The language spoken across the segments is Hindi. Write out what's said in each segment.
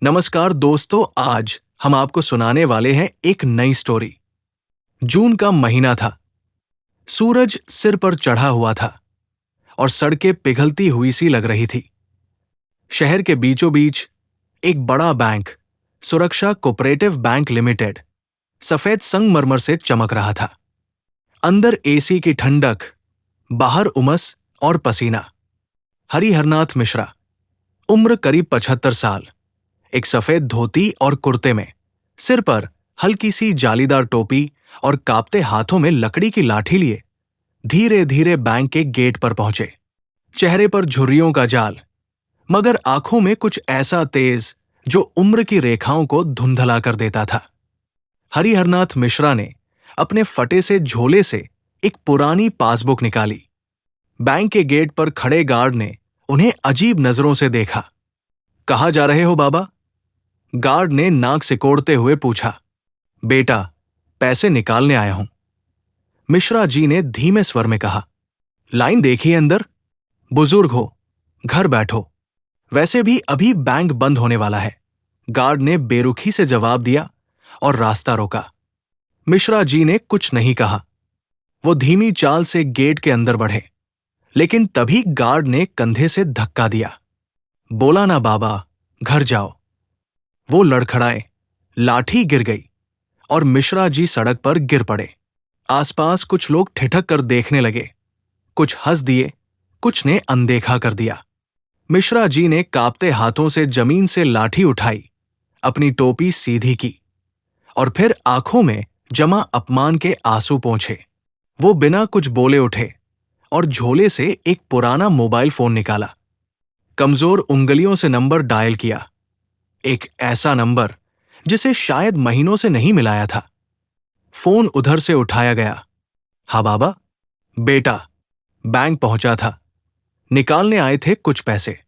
नमस्कार दोस्तों, आज हम आपको सुनाने वाले हैं एक नई स्टोरी। जून का महीना था। सूरज सिर पर चढ़ा हुआ था और सड़कें पिघलती हुई सी लग रही थी। शहर के बीचों बीच एक बड़ा बैंक, सुरक्षा कोऑपरेटिव बैंक लिमिटेड, सफेद संगमरमर से चमक रहा था। अंदर एसी की ठंडक, बाहर उमस और पसीना। हरिहरनाथ मिश्रा, उम्र करीब 75 साल, एक सफेद धोती और कुर्ते में, सिर पर हल्की सी जालीदार टोपी और कांपते हाथों में लकड़ी की लाठी लिए धीरे धीरे बैंक के गेट पर पहुंचे। चेहरे पर झुर्रियों का जाल, मगर आंखों में कुछ ऐसा तेज जो उम्र की रेखाओं को धुंधला कर देता था। हरिहरनाथ मिश्रा ने अपने फटे से झोले से एक पुरानी पासबुक निकाली। बैंक के गेट पर खड़े गार्ड ने उन्हें अजीब नजरों से देखा। कहाँ जा रहे हो बाबा? गार्ड ने नाक सिकोड़ते हुए पूछा। बेटा, पैसे निकालने आया हूं, मिश्रा जी ने धीमे स्वर में कहा। लाइन देखिए अंदर, बुजुर्ग हो, घर बैठो, वैसे भी अभी बैंक बंद होने वाला है, गार्ड ने बेरुखी से जवाब दिया और रास्ता रोका। मिश्रा जी ने कुछ नहीं कहा। वो धीमी चाल से गेट के अंदर बढ़े, लेकिन तभी गार्ड ने कंधे से धक्का दिया। बोला ना बाबा, घर जाओ। वो लड़खड़ाए, लाठी गिर गई और मिश्रा जी सड़क पर गिर पड़े। आसपास कुछ लोग ठिठक कर देखने लगे, कुछ हंस दिए, कुछ ने अनदेखा कर दिया। मिश्रा जी ने कांपते हाथों से जमीन से लाठी उठाई, अपनी टोपी सीधी की और फिर आंखों में जमा अपमान के आंसू पोंछे। वो बिना कुछ बोले उठे और झोले से एक पुराना मोबाइल फोन निकाला। कमजोर उंगलियों से नंबर डायल किया, एक ऐसा नंबर जिसे शायद महीनों से नहीं मिलाया था। फोन उधर से उठाया गया। हाँ बाबा, बेटा, बैंक पहुंचा था, निकालने आए थे कुछ पैसे,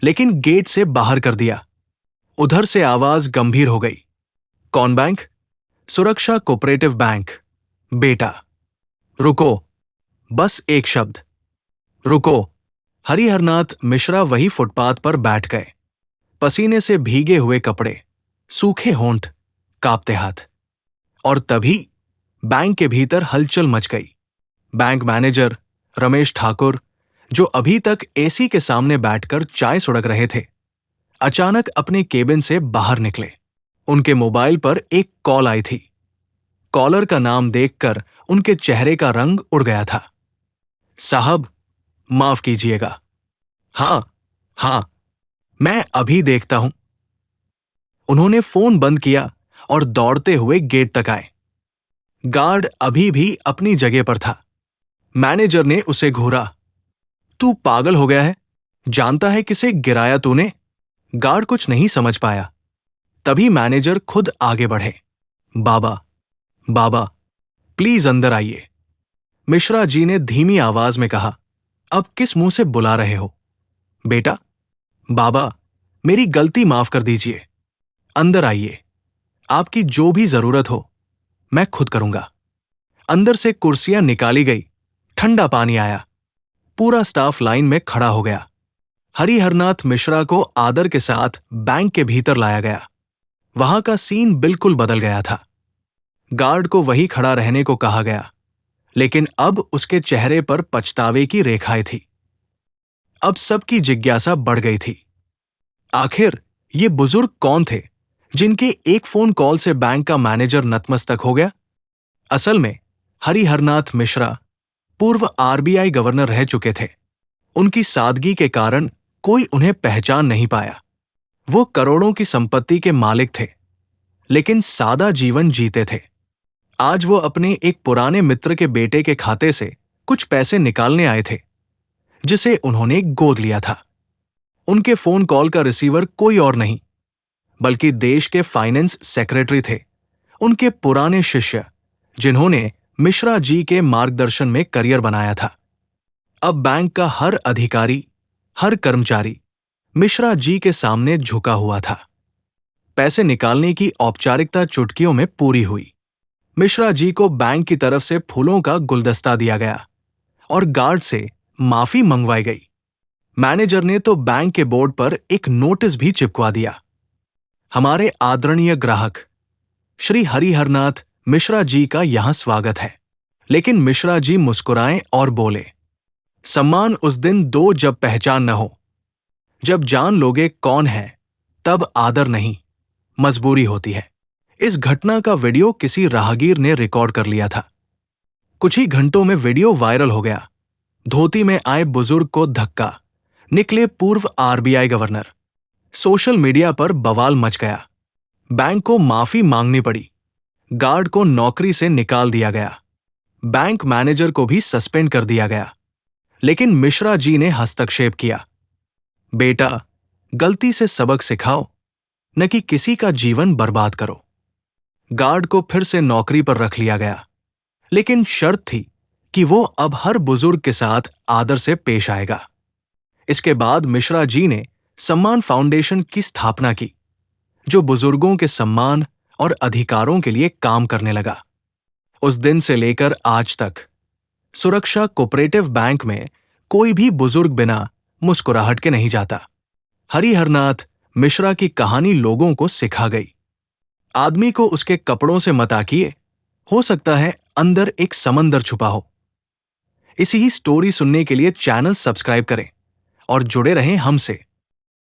लेकिन गेट से बाहर कर दिया। उधर से आवाज गंभीर हो गई। कौन बैंक? सुरक्षा कोऑपरेटिव बैंक। बेटा, रुको, बस एक शब्द, रुको। हरिहरनाथ मिश्रा वही फुटपाथ पर बैठ गए, पसीने से भीगे हुए कपड़े, सूखे होंठ, कांपते हाथ। और तभी बैंक के भीतर हलचल मच गई। बैंक मैनेजर रमेश ठाकुर, जो अभी तक एसी के सामने बैठकर चाय सुड़क रहे थे, अचानक अपने केबिन से बाहर निकले। उनके मोबाइल पर एक कॉल आई थी। कॉलर का नाम देखकर उनके चेहरे का रंग उड़ गया था। साहब, माफ कीजिएगा। हाँ, मैं अभी देखता हूं। उन्होंने फोन बंद किया और दौड़ते हुए गेट तक आए। गार्ड अभी भी अपनी जगह पर था। मैनेजर ने उसे घूरा। तू पागल हो गया है? जानता है किसे गिराया तूने? गार्ड कुछ नहीं समझ पाया। तभी मैनेजर खुद आगे बढ़े। बाबा, प्लीज अंदर आइए, मिश्रा जी ने धीमी आवाज में कहा। अब किस मुंह से बुला रहे हो? बेटा, बाबा, मेरी गलती माफ कर दीजिए, अंदर आइए, आपकी जो भी जरूरत हो मैं खुद करूंगा। अंदर से कुर्सियां निकाली गई, ठंडा पानी आया, पूरा स्टाफ लाइन में खड़ा हो गया। हरिहरनाथ मिश्रा को आदर के साथ बैंक के भीतर लाया गया। वहां का सीन बिल्कुल बदल गया था। गार्ड को वही खड़ा रहने को कहा गया, लेकिन अब उसके चेहरे पर पछतावे की रेखाएं थी। अब सबकी जिज्ञासा बढ़ गई थी। आखिर ये बुजुर्ग कौन थे जिनके एक फोन कॉल से बैंक का मैनेजर नतमस्तक हो गया? असल में हरिहरनाथ मिश्रा पूर्व आरबीआई गवर्नर रह चुके थे। उनकी सादगी के कारण कोई उन्हें पहचान नहीं पाया। वो करोड़ों की संपत्ति के मालिक थे, लेकिन सादा जीवन जीते थे। आज वो अपने एक पुराने मित्र के बेटे के खाते से कुछ पैसे निकालने आए थे, जिसे उन्होंने गोद लिया था। उनके फोन कॉल का रिसीवर कोई और नहीं, बल्कि देश के फाइनेंस सेक्रेटरी थे, उनके पुराने शिष्य, जिन्होंने मिश्रा जी के मार्गदर्शन में करियर बनाया था। अब बैंक का हर अधिकारी, हर कर्मचारी मिश्रा जी के सामने झुका हुआ था। पैसे निकालने की औपचारिकता चुटकियों में पूरी हुई। मिश्रा जी को बैंक की तरफ से फूलों का गुलदस्ता दिया गया और गार्ड से माफी मंगवाई गई। मैनेजर ने तो बैंक के बोर्ड पर एक नोटिस भी चिपकवा दिया। हमारे आदरणीय ग्राहक श्री हरिहरनाथ मिश्रा जी का यहां स्वागत है। लेकिन मिश्रा जी मुस्कुराए और बोले, सम्मान उस दिन दो जब पहचान न हो। जब जान लोगे कौन है, तब आदर नहीं, मजबूरी होती है। इस घटना का वीडियो किसी राहगीर ने रिकॉर्ड कर लिया था। कुछ ही घंटों में वीडियो वायरल हो गया। धोती में आए बुजुर्ग को धक्का, निकले पूर्व आरबीआई गवर्नर। सोशल मीडिया पर बवाल मच गया। बैंक को माफी मांगनी पड़ी, गार्ड को नौकरी से निकाल दिया गया, बैंक मैनेजर को भी सस्पेंड कर दिया गया। लेकिन मिश्रा जी ने हस्तक्षेप किया, बेटा, गलती से सबक सिखाओ, न कि किसी का जीवन बर्बाद करो। गार्ड को फिर से नौकरी पर रख लिया गया, लेकिन शर्त थी कि वो अब हर बुजुर्ग के साथ आदर से पेश आएगा। इसके बाद मिश्रा जी ने सम्मान फाउंडेशन की स्थापना की, जो बुजुर्गों के सम्मान और अधिकारों के लिए काम करने लगा। उस दिन से लेकर आज तक सुरक्षा कोऑपरेटिव बैंक में कोई भी बुजुर्ग बिना मुस्कुराहट के नहीं जाता। हरिहरनाथ मिश्रा की कहानी लोगों को सिखा गई, आदमी को उसके कपड़ों से मत आकिए, हो सकता है अंदर एक समंदर छुपा हो। इसी ही स्टोरी सुनने के लिए चैनल सब्सक्राइब करें और जुड़े रहें हमसे।